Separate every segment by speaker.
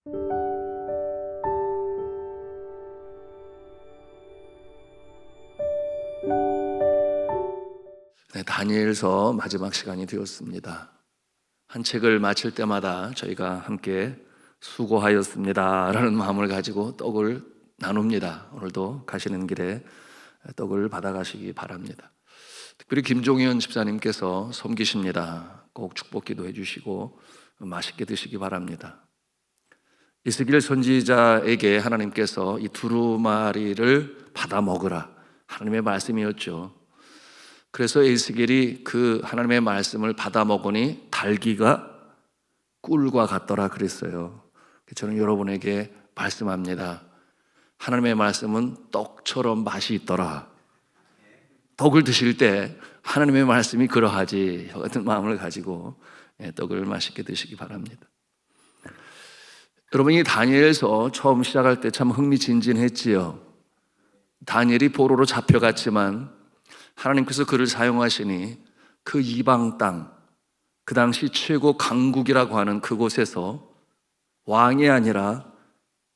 Speaker 1: 네, 다니엘서 마지막 시간이 되었습니다. 한 책을 마칠 때마다 저희가 함께 수고하였습니다 라는 마음을 가지고 떡을 나눕니다. 오늘도 가시는 길에 떡을 받아가시기 바랍니다. 특별히 김종현 집사님께서 섬기십니다. 꼭 축복 기도해 주시고 맛있게 드시기 바랍니다. 이스기엘 선지자에게 하나님께서 이 두루마리를 받아 먹으라, 하나님의 말씀이었죠. 그래서 에스겔이 그 하나님의 말씀을 받아 먹으니 달기가 꿀과 같더라 그랬어요. 저는 여러분에게 말씀합니다. 하나님의 말씀은 떡처럼 맛이 있더라. 떡을 드실 때 하나님의 말씀이 그러하지 같은 마음을 가지고 떡을 맛있게 드시기 바랍니다. 여러분이 다니엘서 처음 시작할 때 참 흥미진진했지요. 다니엘이 포로로 잡혀갔지만 하나님께서 그를 사용하시니 그 이방 땅, 그 당시 최고 강국이라고 하는 그곳에서 왕이 아니라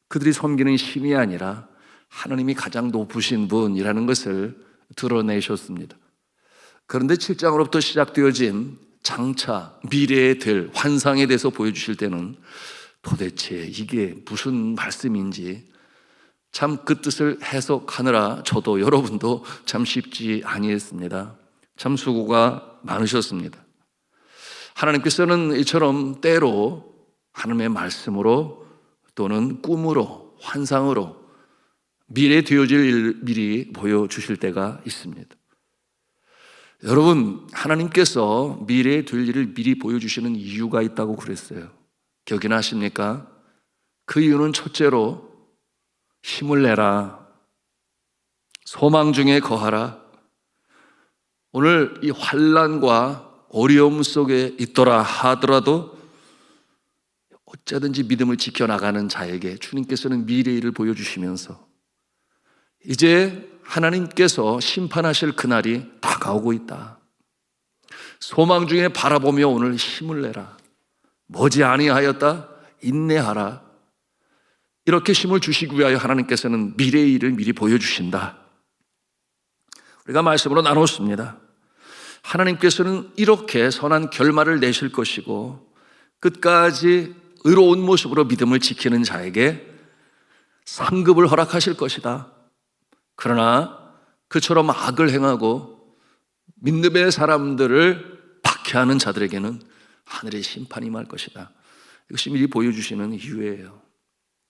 Speaker 1: 그들이 섬기는 신이 아니라 하나님이 가장 높으신 분이라는 것을 드러내셨습니다. 그런데 7장으로부터 시작되어진 장차 미래에 될 환상에 대해서 보여주실 때는 도대체 이게 무슨 말씀인지 참 그 뜻을 해석하느라 저도 여러분도 참 쉽지 아니했습니다. 참 수고가 많으셨습니다. 하나님께서는 이처럼 때로 하나님의 말씀으로 또는 꿈으로 환상으로 미래에 되어질 일 미리 보여주실 때가 있습니다. 여러분, 하나님께서 미래에 될 일을 미리 보여주시는 이유가 있다고 그랬어요. 기억이나 하십니까? 그 이유는 첫째로 힘을 내라, 소망 중에 거하라. 오늘 이 환난과 어려움 속에 있더라 하더라도 어쩌든지 믿음을 지켜나가는 자에게 주님께서는 미래일을 보여주시면서 이제 하나님께서 심판하실 그날이 다가오고 있다. 소망 중에 바라보며 오늘 힘을 내라. 머지 아니하였다. 인내하라. 이렇게 힘을 주시기 위하여 하나님께서는 미래의 일을 미리 보여주신다. 우리가 말씀으로 나눴습니다. 하나님께서는 이렇게 선한 결말을 내실 것이고 끝까지 의로운 모습으로 믿음을 지키는 자에게 상급을 허락하실 것이다. 그러나 그처럼 악을 행하고 믿음의 사람들을 박해하는 자들에게는 하늘의 심판이 임할 것이다. 이것이 미리 보여주시는 이유예요.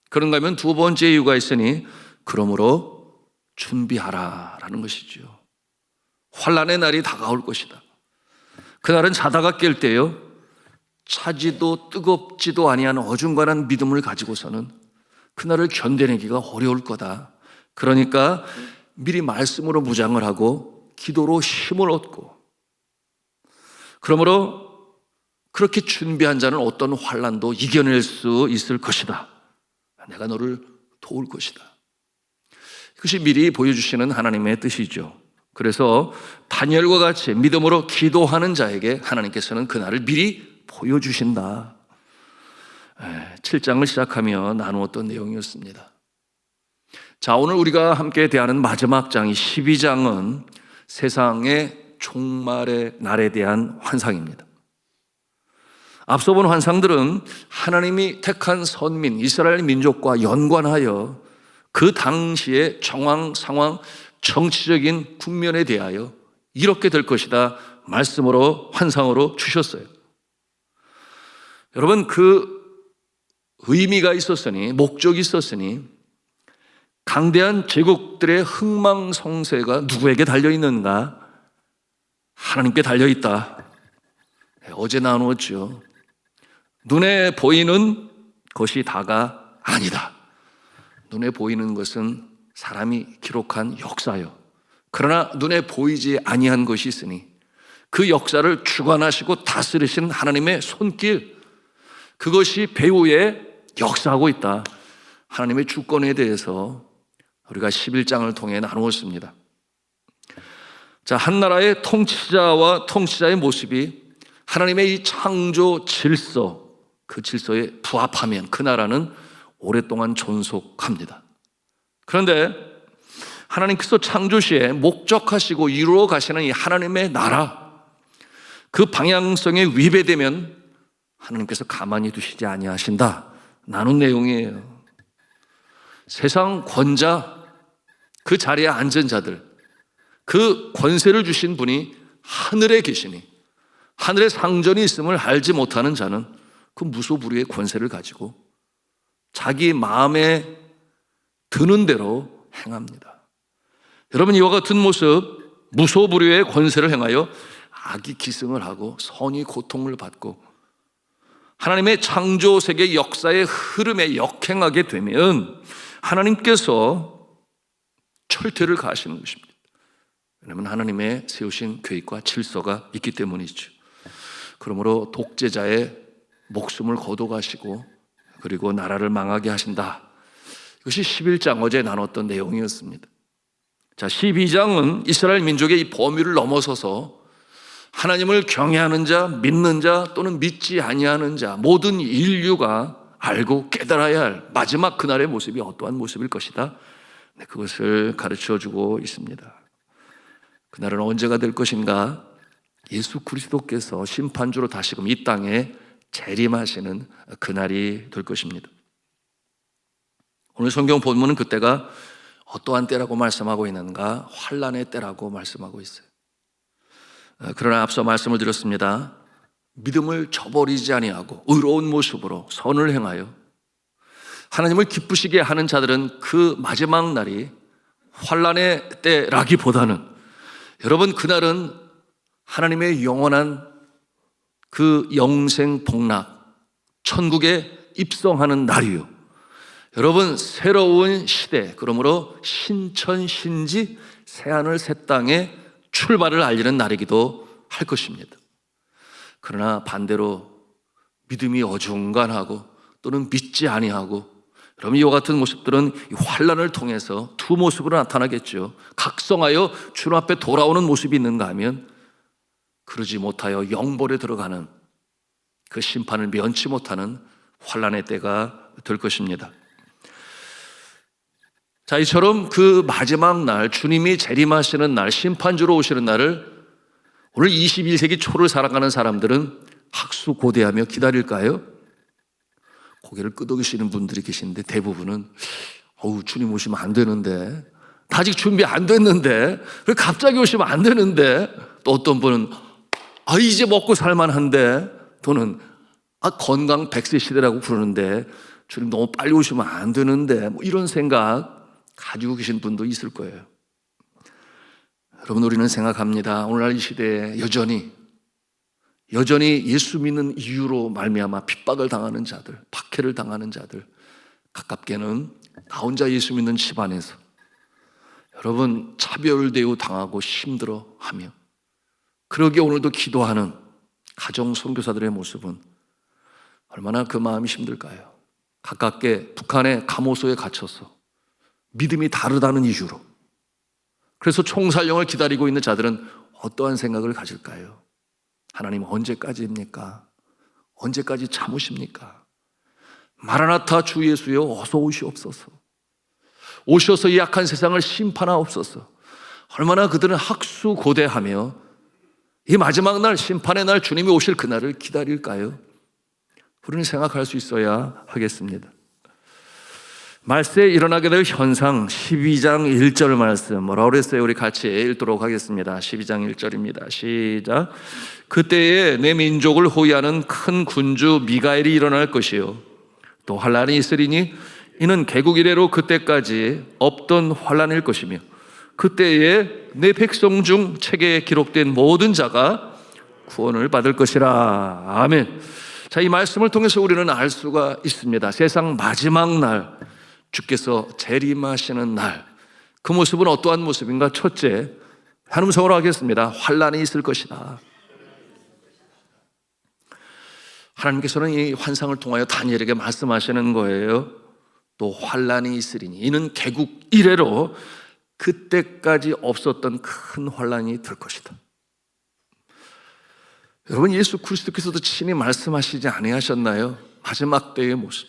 Speaker 1: 그런가 하면 두 번째 이유가 있으니 그러므로 준비하라 라는 것이죠. 환난의 날이 다가올 것이다. 그날은 자다가 깰 때요, 차지도 뜨겁지도 아니한 어중간한 믿음을 가지고서는 그날을 견뎌내기가 어려울 거다. 그러니까 미리 말씀으로 무장을 하고 기도로 힘을 얻고, 그러므로 그렇게 준비한 자는 어떤 환난도 이겨낼 수 있을 것이다. 내가 너를 도울 것이다. 이것이 미리 보여주시는 하나님의 뜻이죠. 그래서 다니엘과 같이 믿음으로 기도하는 자에게 하나님께서는 그날을 미리 보여주신다. 7장을 시작하며 나누었던 내용이었습니다. 자, 오늘 우리가 함께 대하는 마지막 장이 12장은 세상의 종말의 날에 대한 환상입니다. 앞서 본 환상들은 하나님이 택한 선민 이스라엘 민족과 연관하여 그 당시의 정황, 상황, 정치적인 국면에 대하여 이렇게 될 것이다 말씀으로 환상으로 주셨어요. 여러분, 그 의미가 있었으니, 목적이 있었으니 강대한 제국들의 흥망성쇠가 누구에게 달려있는가? 하나님께 달려있다. 어제 나누었죠. 눈에 보이는 것이 다가 아니다. 눈에 보이는 것은 사람이 기록한 역사요. 그러나 눈에 보이지 아니한 것이 있으니 그 역사를 주관하시고 다스리신 하나님의 손길, 그것이 배후에 역사하고 있다. 하나님의 주권에 대해서 우리가 11장을 통해 나누었습니다. 자, 한 나라의 통치자와 통치자의 모습이 하나님의 이 창조 질서, 그 질서에 부합하면 그 나라는 오랫동안 존속합니다. 그런데 하나님께서 창조시에 목적하시고 이루어 가시는 이 하나님의 나라, 그 방향성에 위배되면 하나님께서 가만히 두시지 아니하신다 나눈 내용이에요. 세상 권자, 그 자리에 앉은 자들, 그 권세를 주신 분이 하늘에 계시니 하늘에 상전이 있음을 알지 못하는 자는 그 무소불위의 권세를 가지고 자기 마음에 드는 대로 행합니다. 여러분, 이와 같은 모습, 무소불위의 권세를 행하여 악이 기승을 하고 선이 고통을 받고 하나님의 창조 세계 역사의 흐름에 역행하게 되면 하나님께서 철퇴를 가하시는 것입니다. 왜냐하면 하나님의 세우신 계획과 질서가 있기 때문이죠. 그러므로 독재자의 목숨을 거둬가시고 그리고 나라를 망하게 하신다. 이것이 11장 어제 나눴던 내용이었습니다. 자, 12장은 이스라엘 민족의 이 범위를 넘어서서 하나님을 경외하는 자, 믿는 자 또는 믿지 아니하는 자, 모든 인류가 알고 깨달아야 할 마지막 그날의 모습이 어떠한 모습일 것이다. 그것을 가르쳐주고 있습니다. 그날은 언제가 될 것인가? 예수 그리스도께서 심판주로 다시금 이 땅에 재림하시는 그날이 될 것입니다. 오늘 성경 본문은 그때가 어떠한 때라고 말씀하고 있는가? 환난의 때라고 말씀하고 있어요. 그러나 앞서 말씀을 드렸습니다. 믿음을 저버리지 아니하고 의로운 모습으로 선을 행하여 하나님을 기쁘시게 하는 자들은 그 마지막 날이 환난의 때라기보다는 여러분, 그날은 하나님의 영원한 그 영생 복락, 천국에 입성하는 날이요. 여러분, 새로운 시대, 그러므로 신천신지 새하늘 새 땅의 출발을 알리는 날이기도 할 것입니다. 그러나 반대로 믿음이 어중간하고 또는 믿지 아니하고, 여러분, 이와 같은 모습들은 이 환난을 통해서 두 모습으로 나타나겠죠. 각성하여 주님 앞에 돌아오는 모습이 있는가 하면 그러지 못하여 영벌에 들어가는 그 심판을 면치 못하는 환난의 때가 될 것입니다. 자, 이처럼 그 마지막 날, 주님이 재림하시는 날, 심판주로 오시는 날을 오늘 21세기 초를 살아가는 사람들은 학수고대하며 기다릴까요? 고개를 끄덕이시는 분들이 계시는데 대부분은 주님 오시면 안 되는데, 아직 준비 안 됐는데, 갑자기 오시면 안 되는데, 또 어떤 분은 이제 먹고 살만한데, 또는 건강 100세 시대라고 부르는데 주님 너무 빨리 오시면 안 되는데, 이런 생각 가지고 계신 분도 있을 거예요. 여러분, 우리는 생각합니다. 오늘날 이 시대에 여전히 예수 믿는 이유로 말미암아 핍박을 당하는 자들, 박해를 당하는 자들, 가깝게는 나 혼자 예수 믿는 집안에서 여러분 차별대우 당하고 힘들어하며, 그러기에 오늘도 기도하는 가정 선교사들의 모습은 얼마나 그 마음이 힘들까요? 가깝게 북한의 감호소에 갇혀서 믿음이 다르다는 이유로, 그래서 총살령을 기다리고 있는 자들은 어떠한 생각을 가질까요? 하나님, 언제까지입니까? 언제까지 참으십니까? 마라나타 주 예수여, 어서 오시옵소서. 오셔서 이 약한 세상을 심판하옵소서. 얼마나 그들은 학수고대하며 이 마지막 날, 심판의 날, 주님이 오실 그날을 기다릴까요? 우리는 생각할 수 있어야 하겠습니다. 말세에 일어나게 될 현상, 12장 1절 말씀 뭐라고 그랬어요? 우리 같이 읽도록 하겠습니다. 12장 1절입니다. 시작. 그때에 내 민족을 호위하는 큰 군주 미가엘이 일어날 것이요, 또 환란이 있으리니 이는 개국 이래로 그때까지 없던 환란일 것이며, 그때에 내 백성 중 책에 기록된 모든 자가 구원을 받을 것이라. 아멘. 자, 이 말씀을 통해서 우리는 알 수가 있습니다. 세상 마지막 날, 주께서 재림하시는 날, 그 모습은 어떠한 모습인가? 첫째, 한 음성으로 하겠습니다. 환란이 있을 것이다. 하나님께서는 이 환상을 통하여 다니엘에게 말씀하시는 거예요. 또 환란이 있으리니 이는 개국 이래로 그때까지 없었던 큰 환란이 될 것이다. 여러분, 예수 그리스도께서도 친히 말씀하시지 아니하셨나요? 마지막 때의 모습,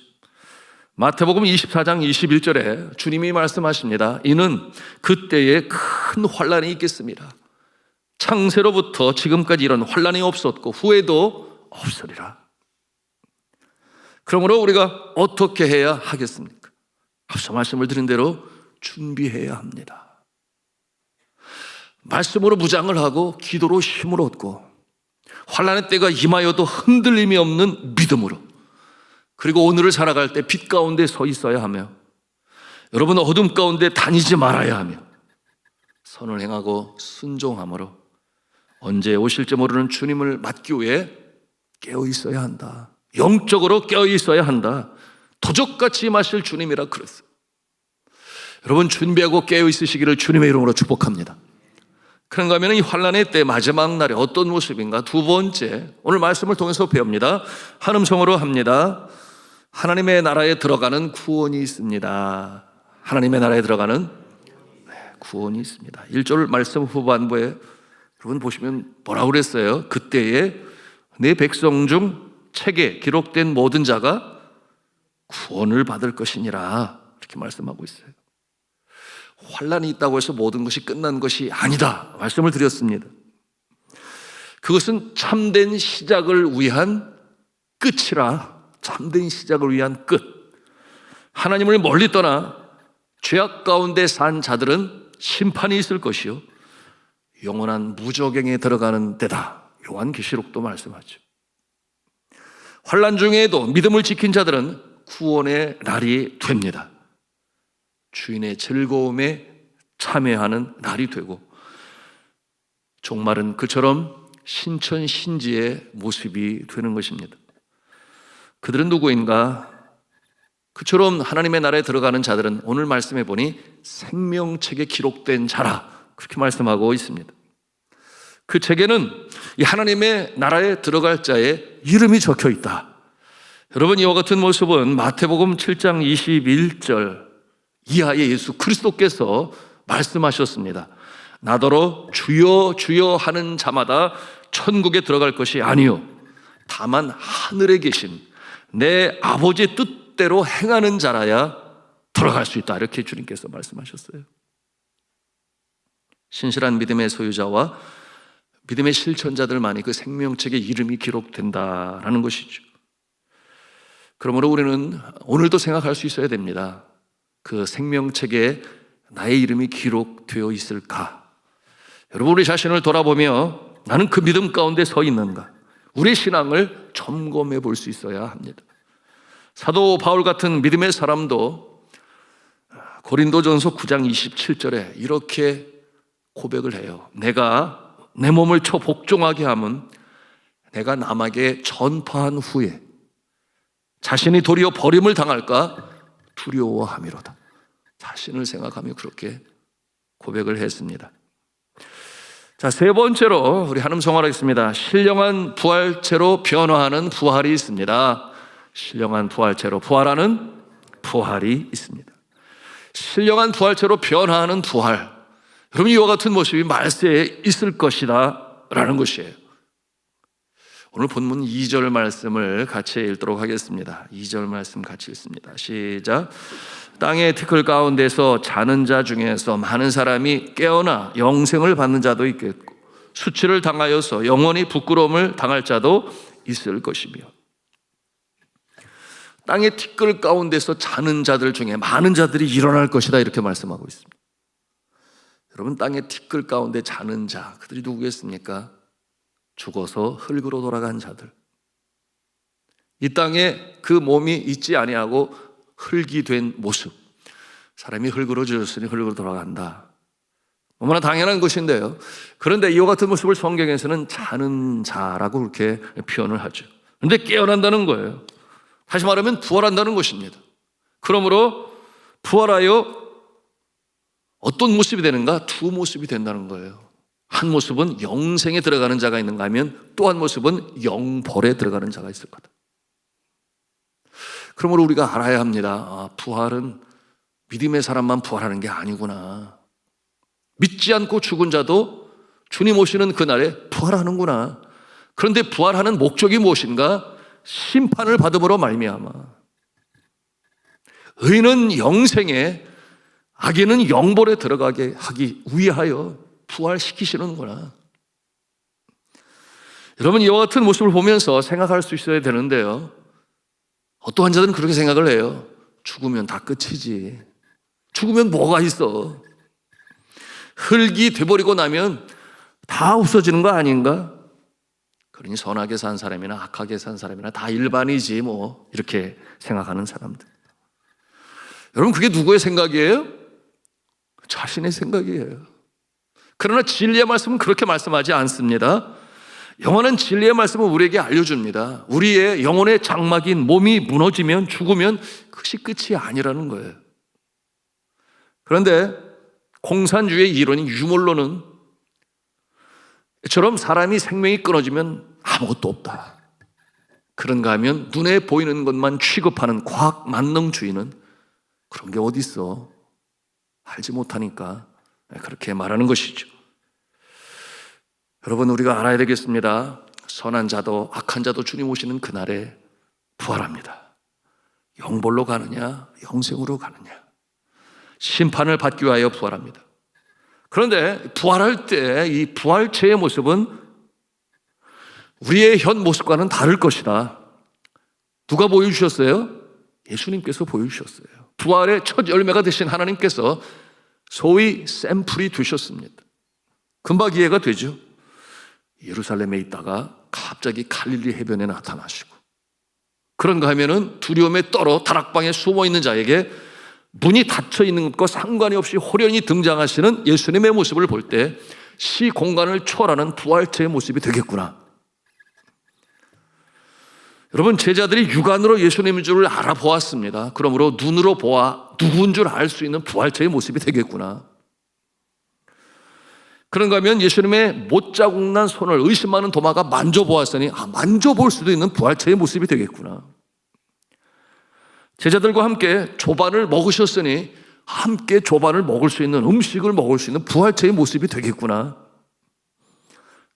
Speaker 1: 마태복음 24장 21절에 주님이 말씀하십니다. 이는 그때에 큰 환란이 있겠습니다. 창세로부터 지금까지 이런 환란이 없었고 후에도 없으리라. 그러므로 우리가 어떻게 해야 하겠습니까? 앞서 말씀을 드린 대로 준비해야 합니다. 말씀으로 무장을 하고 기도로 힘을 얻고 환란의 때가 임하여도 흔들림이 없는 믿음으로, 그리고 오늘을 살아갈 때 빛 가운데 서 있어야 하며 여러분 어둠 가운데 다니지 말아야 하며 선을 행하고 순종함으로 언제 오실지 모르는 주님을 맞기 위해 깨어 있어야 한다. 영적으로 깨어 있어야 한다. 도적같이 임하실 주님이라 그랬어요. 여러분 준비하고 깨어 있으시기를 주님의 이름으로 축복합니다. 그런가 하면 이 환란의 때 마지막 날에 어떤 모습인가? 두 번째, 오늘 말씀을 통해서 배웁니다. 한 음성으로 합니다. 하나님의 나라에 들어가는 구원이 있습니다. 하나님의 나라에 들어가는 구원이 있습니다. 1절 말씀 후반부에 여러분 보시면 뭐라고 그랬어요? 그때에 내 백성 중 책에 기록된 모든 자가 구원을 받을 것이니라, 이렇게 말씀하고 있어요. 환란이 있다고 해서 모든 것이 끝난 것이 아니다 말씀을 드렸습니다. 그것은 참된 시작을 위한 끝이라. 참된 시작을 위한 끝. 하나님을 멀리 떠나 죄악 가운데 산 자들은 심판이 있을 것이요 영원한 무저갱에 들어가는 데다. 요한계시록도 말씀하죠. 환란 중에도 믿음을 지킨 자들은 구원의 날이 됩니다. 주인의 즐거움에 참여하는 날이 되고 종말은 그처럼 신천신지의 모습이 되는 것입니다. 그들은 누구인가? 그처럼 하나님의 나라에 들어가는 자들은 오늘 말씀해 보니 생명책에 기록된 자라, 그렇게 말씀하고 있습니다. 그 책에는 이 하나님의 나라에 들어갈 자의 이름이 적혀 있다. 여러분 이와 같은 모습은 마태복음 7장 21절 이하에 예수 그리스도께서 말씀하셨습니다. 나더러 주여 주여 하는 자마다 천국에 들어갈 것이 아니요 다만 하늘에 계신 내 아버지의 뜻대로 행하는 자라야 들어갈 수 있다, 이렇게 주님께서 말씀하셨어요. 신실한 믿음의 소유자와 믿음의 실천자들만이 그 생명책에 이름이 기록된다라는 것이죠. 그러므로 우리는 오늘도 생각할 수 있어야 됩니다. 그 생명책에 나의 이름이 기록되어 있을까? 여러분 우리 자신을 돌아보며 나는 그 믿음 가운데 서 있는가? 우리의 신앙을 점검해 볼 수 있어야 합니다. 사도 바울 같은 믿음의 사람도 고린도전서 9장 27절에 이렇게 고백을 해요. 내가 내 몸을 쳐 복종하게 함은 내가 남에게 전파한 후에 자신이 도리어 버림을 당할까 두려워함이로다. 자신을 생각하며 그렇게 고백을 했습니다. 자, 세 번째로 우리 한음성화를 하겠습니다. 신령한 부활체로 변화하는 부활이 있습니다. 신령한 부활체로 부활하는 부활이 있습니다. 신령한 부활체로 변화하는 부활. 여러분 이와 같은 모습이 말세에 있을 것이다 라는 것이에요. 오늘 본문 2절 말씀을 같이 읽도록 하겠습니다. 2절 말씀 같이 읽습니다. 시작. 땅의 티끌 가운데서 자는 자 중에서 많은 사람이 깨어나 영생을 받는 자도 있겠고 수치를 당하여서 영원히 부끄러움을 당할 자도 있을 것이며, 땅의 티끌 가운데서 자는 자들 중에 많은 자들이 일어날 것이다, 이렇게 말씀하고 있습니다. 여러분 땅의 티끌 가운데 자는 자, 그들이 누구겠습니까? 죽어서 흙으로 돌아간 자들. 이 땅에 그 몸이 있지 아니하고 흙이 된 모습. 사람이 흙으로 지었으니 흙으로 돌아간다. 너무나 당연한 것인데요. 그런데 이와 같은 모습을 성경에서는 자는 자라고 그렇게 표현을 하죠. 그런데 깨어난다는 거예요. 다시 말하면 부활한다는 것입니다. 그러므로 부활하여 어떤 모습이 되는가? 두 모습이 된다는 거예요. 한 모습은 영생에 들어가는 자가 있는가 하면 또 한 모습은 영벌에 들어가는 자가 있을 거다. 그러므로 우리가 알아야 합니다. 부활은 믿음의 사람만 부활하는 게 아니구나. 믿지 않고 죽은 자도 주님 오시는 그날에 부활하는구나. 그런데 부활하는 목적이 무엇인가? 심판을 받음으로 말미암아. 의인은 영생에, 악인은 영벌에 들어가게 하기 위하여 부활시키시는구나. 여러분, 이와 같은 모습을 보면서 생각할 수 있어야 되는데요, 어떠한 자들은 그렇게 생각을 해요. 죽으면 다 끝이지. 죽으면 뭐가 있어. 흙이 돼버리고 나면 다 없어지는 거 아닌가? 그러니 선하게 산 사람이나 악하게 산 사람이나 다 일반이지 뭐, 이렇게 생각하는 사람들. 여러분, 그게 누구의 생각이에요? 자신의 생각이에요. 그러나 진리의 말씀은 그렇게 말씀하지 않습니다. 영원한 진리의 말씀은 우리에게 알려줍니다. 우리의 영혼의 장막인 몸이 무너지면, 죽으면 그것이 끝이 아니라는 거예요. 그런데 공산주의 이론인 유물론은 처럼 사람이 생명이 끊어지면 아무것도 없다, 그런가 하면 눈에 보이는 것만 취급하는 과학 만능주의는 그런 게 어디 있어, 알지 못하니까 그렇게 말하는 것이죠. 여러분, 우리가 알아야 되겠습니다. 선한 자도 악한 자도 주님 오시는 그날에 부활합니다. 영벌로 가느냐 영생으로 가느냐, 심판을 받기 위하여 부활합니다. 그런데 부활할 때 이 부활체의 모습은 우리의 현 모습과는 다를 것이다. 누가 보여주셨어요? 예수님께서 보여주셨어요. 부활의 첫 열매가 되신 하나님께서 소위 샘플이 되셨습니다. 금방 이해가 되죠. 예루살렘에 있다가 갑자기 갈릴리 해변에 나타나시고, 그런가 하면은 두려움에 떨어 다락방에 숨어 있는 자에게 문이 닫혀 있는 것과 상관이 없이 호련히 등장하시는 예수님의 모습을 볼 때 시 공간을 초월하는 부활체의 모습이 되겠구나. 여러분, 제자들이 육안으로 예수님인 줄 알아보았습니다. 그러므로 눈으로 보아 누군 줄 알 수 있는 부활체의 모습이 되겠구나. 그런가 하면 예수님의 못자국 난 손을 의심하는 도마가 만져보았으니 만져볼 수도 있는 부활체의 모습이 되겠구나. 제자들과 함께 조반을 먹으셨으니 함께 조반을 먹을 수 있는, 음식을 먹을 수 있는 부활체의 모습이 되겠구나.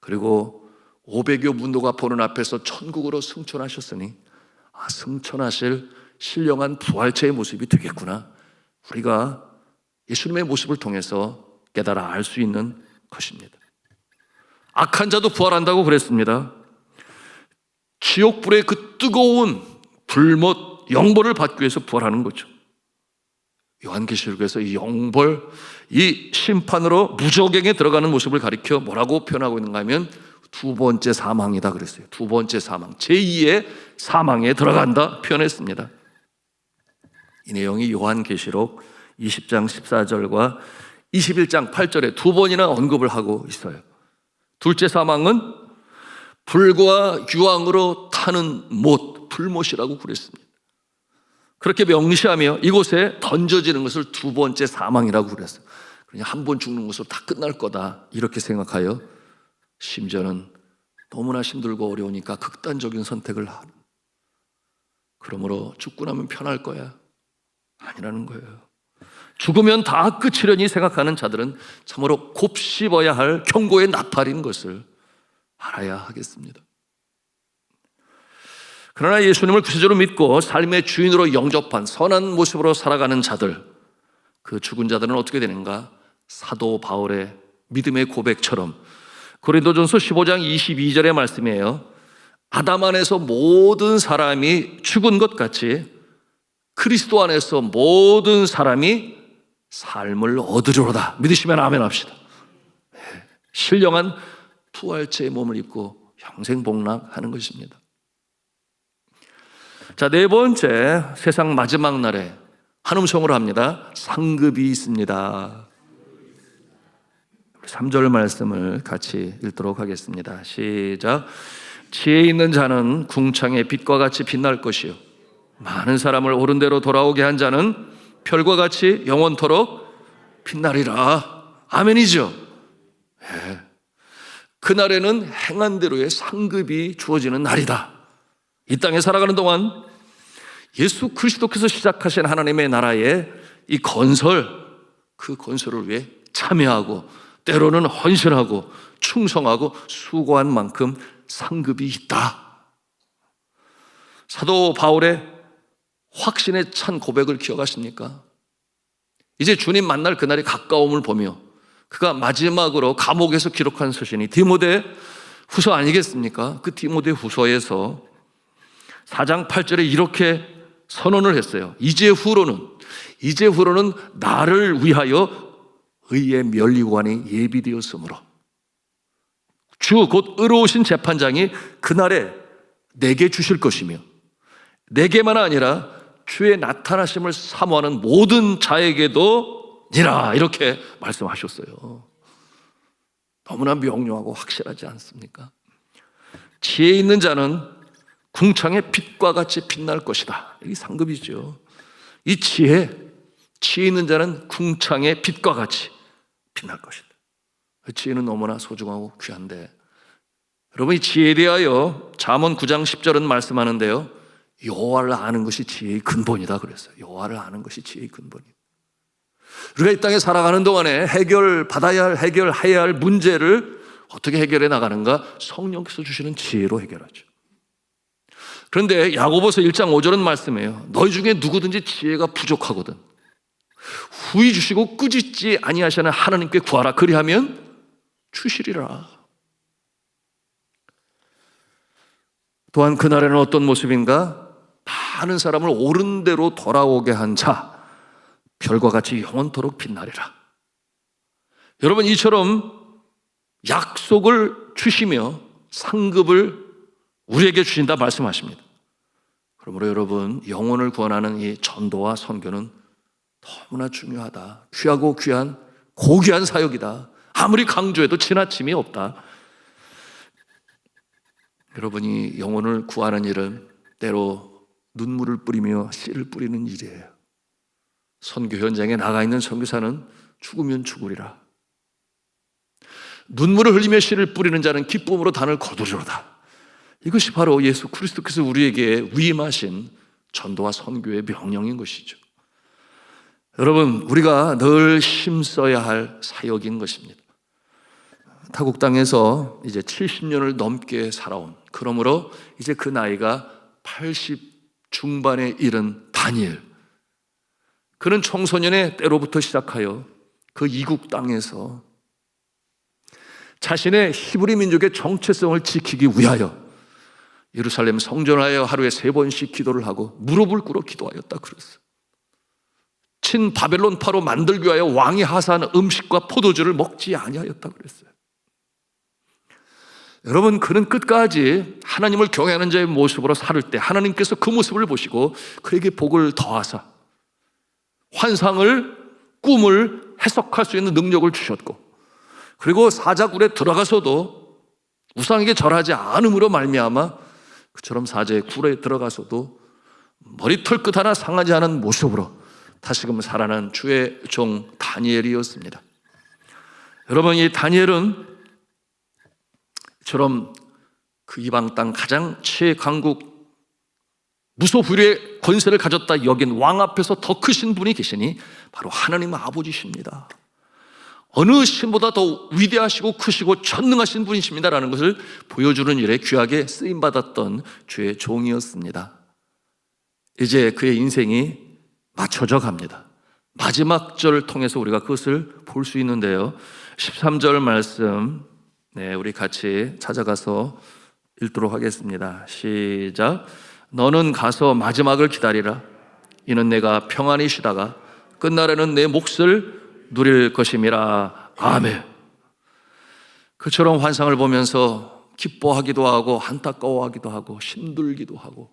Speaker 1: 그리고 500여 문도가 보는 앞에서 천국으로 승천하셨으니 승천하실 신령한 부활체의 모습이 되겠구나. 우리가 예수님의 모습을 통해서 깨달아 알 수 있는 것입니다. 악한 자도 부활한다고 그랬습니다. 지옥불의 그 뜨거운 불못 영벌을 받기 위해서 부활하는 거죠. 요한계시록에서 이 영벌, 이 심판으로 무저갱에 들어가는 모습을 가리켜 뭐라고 표현하고 있는가 하면 두 번째 사망이다 그랬어요. 두 번째 사망, 제2의 사망에 들어간다 표현했습니다. 이 내용이 요한계시록 20장 14절과 21장 8절에 두 번이나 언급을 하고 있어요. 둘째 사망은 불과 유황으로 타는 못, 불못이라고 그랬습니다. 그렇게 명시하며 이곳에 던져지는 것을 두 번째 사망이라고 그랬어요. 그냥 한 번 죽는 것으로 다 끝날 거다, 이렇게 생각하여 심지어는 너무나 힘들고 어려우니까 극단적인 선택을 하는, 그러므로 죽고 나면 편할 거야, 아니라는 거예요. 죽으면 다 끝이려니 생각하는 자들은 참으로 곱씹어야 할 경고의 나팔인 것을 알아야 하겠습니다. 그러나 예수님을 구세주로 믿고 삶의 주인으로 영접한 선한 모습으로 살아가는 자들, 그 죽은 자들은 어떻게 되는가? 사도 바울의 믿음의 고백처럼 고린도전서 15장 22절의 말씀이에요. 아담 안에서 모든 사람이 죽은 것 같이 그리스도 안에서 모든 사람이 삶을 얻으리로다. 믿으시면 아멘 합시다. 신령한 부활체의 몸을 입고 영생복락하는 것입니다. 자, 네 번째, 세상 마지막 날에 한 음성으로 합니다. 상급이 있습니다. 3절 말씀을 같이 읽도록 하겠습니다. 시작. 지혜 있는 자는 궁창의 빛과 같이 빛날 것이요, 많은 사람을 옳은 대로 돌아오게 한 자는 별과 같이 영원토록 빛나리라. 아멘이죠. 네. 그날에는 행한 대로의 상급이 주어지는 날이다. 이 땅에 살아가는 동안 예수 그리스도께서 시작하신 하나님의 나라의 이 건설, 그 건설을 위해 참여하고 때로는 헌신하고 충성하고 수고한 만큼 상급이 있다. 사도 바울의 확신에 찬 고백을 기억하십니까? 이제 주님 만날 그날이 가까움을 보며 그가 마지막으로 감옥에서 기록한 서신이 디모데 후서 아니겠습니까? 그 디모데 후서에서 4장 8절에 이렇게 선언을 했어요. 이제 후로는 나를 위하여 의의 면류관이 예비되었으므로 주 곧 의로우신 재판장이 그날에 내게 주실 것이며 내게만 아니라 주의 나타나심을 사모하는 모든 자에게도 니라, 이렇게 말씀하셨어요. 너무나 명료하고 확실하지 않습니까? 지혜 있는 자는 궁창의 빛과 같이 빛날 것이다. 이게 상급이죠. 이 지혜 있는 자는 궁창의 빛과 같이 빛날 것이다. 지혜는 너무나 소중하고 귀한데, 여러분, 이 지혜에 대하여 잠언 9장 10절은 말씀하는데요, 여호와를 아는 것이 지혜의 근본이다 그랬어요. 여호와를 아는 것이 지혜의 근본이다. 우리가 이 땅에 살아가는 동안에 해결해야 할 문제를 어떻게 해결해 나가는가? 성령께서 주시는 지혜로 해결하죠. 그런데 야고보서 1장 5절은 말씀해요. 너희 중에 누구든지 지혜가 부족하거든 후히 주시고 꾸짖지 아니하시는 하나님께 구하라. 그리하면 주시리라. 또한 그날에는 어떤 모습인가? 많은 사람을 옳은 대로 돌아오게 한 자, 별과 같이 영원토록 빛나리라. 여러분, 이처럼 약속을 주시며 상급을 우리에게 주신다 말씀하십니다. 그러므로 여러분, 영혼을 구원하는 이 전도와 선교는 너무나 중요하다. 귀하고 귀한 고귀한 사역이다. 아무리 강조해도 지나침이 없다. 여러분이 영혼을 구하는 일은 때로 눈물을 뿌리며 씨를 뿌리는 일이에요. 선교 현장에 나가 있는 선교사는 죽으면 죽으리라. 눈물을 흘리며 씨를 뿌리는 자는 기쁨으로 단을 거두리로다. 이것이 바로 예수 그리스도께서 우리에게 위임하신 전도와 선교의 명령인 것이죠. 여러분, 우리가 늘 힘써야 할 사역인 것입니다. 타국 땅에서 이제 70년을 넘게 살아온, 그러므로 이제 그 나이가 80 중반에 이른 다니엘, 그는 청소년의 때로부터 시작하여 그 이국 땅에서 자신의 히브리 민족의 정체성을 지키기 위하여 예루살렘 성전하여 하루에 3번씩 기도를 하고 무릎을 꿇어 기도하였다 그랬어요. 친 바벨론파로 만들기 위하여 왕이 하사한 음식과 포도주를 먹지 아니하였다 그랬어요. 여러분, 그는 끝까지 하나님을 경외하는 자의 모습으로 살을 때 하나님께서 그 모습을 보시고 그에게 복을 더하사 환상을, 꿈을 해석할 수 있는 능력을 주셨고, 그리고 사자굴에 들어가서도 우상에게 절하지 않음으로 말미암아 그처럼 사자의 굴에 들어가서도 머리털 끝 하나 상하지 않은 모습으로 다시금 살아난 주의 종 다니엘이었습니다. 여러분, 이 다니엘은 처럼 그 이방 땅 가장 최강국 무소불위의 권세를 가졌다 여긴 왕 앞에서 더 크신 분이 계시니 바로 하나님 아버지십니다. 어느 신보다 더 위대하시고 크시고 전능하신 분이십니다라는 것을 보여주는 일에 귀하게 쓰임받았던 주의 종이었습니다. 이제 그의 인생이 맞춰져 갑니다. 마지막 절을 통해서 우리가 그것을 볼 수 있는데요, 13절 말씀, 우리 같이 찾아가서 읽도록 하겠습니다. 시작. 너는 가서 마지막을 기다리라. 이는 내가 평안히 쉬다가 끝날에는 내 몫을 누릴 것임이라. 아멘. 그처럼 환상을 보면서 기뻐하기도 하고 안타까워하기도 하고 힘들기도 하고,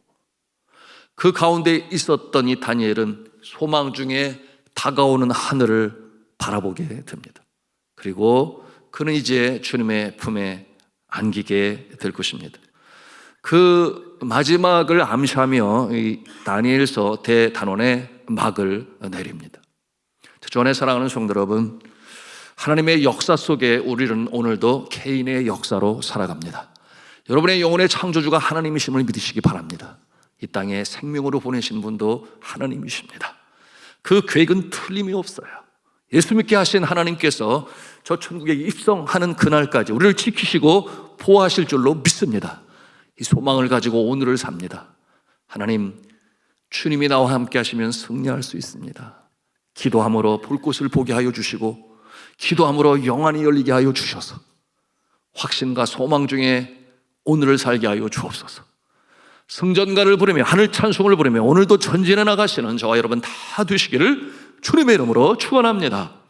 Speaker 1: 그 가운데 있었던 이 다니엘은 소망 중에 다가오는 하늘을 바라보게 됩니다. 그리고 그는 이제 주님의 품에 안기게 될 것입니다. 그 마지막을 암시하며 이 다니엘서 대단원의 막을 내립니다. 주 안에 사랑하는 성도 여러분, 하나님의 역사 속에 우리는 오늘도 개인의 역사로 살아갑니다. 여러분의 영혼의 창조주가 하나님이심을 믿으시기 바랍니다. 이 땅에 생명으로 보내신 분도 하나님이십니다. 그 계획은 틀림이 없어요. 예수 믿게 하신 하나님께서 저 천국에 입성하는 그날까지 우리를 지키시고 보호하실 줄로 믿습니다. 이 소망을 가지고 오늘을 삽니다. 하나님, 주님이 나와 함께 하시면 승리할 수 있습니다. 기도함으로 볼 곳을 보게 하여 주시고 기도함으로 영안이 열리게 하여 주셔서 확신과 소망 중에 오늘을 살게 하여 주옵소서. 승전가를 부르며 하늘 찬송을 부르며 오늘도 전진해 나가시는 저와 여러분 다 되시기를 주님의 이름으로 축원합니다.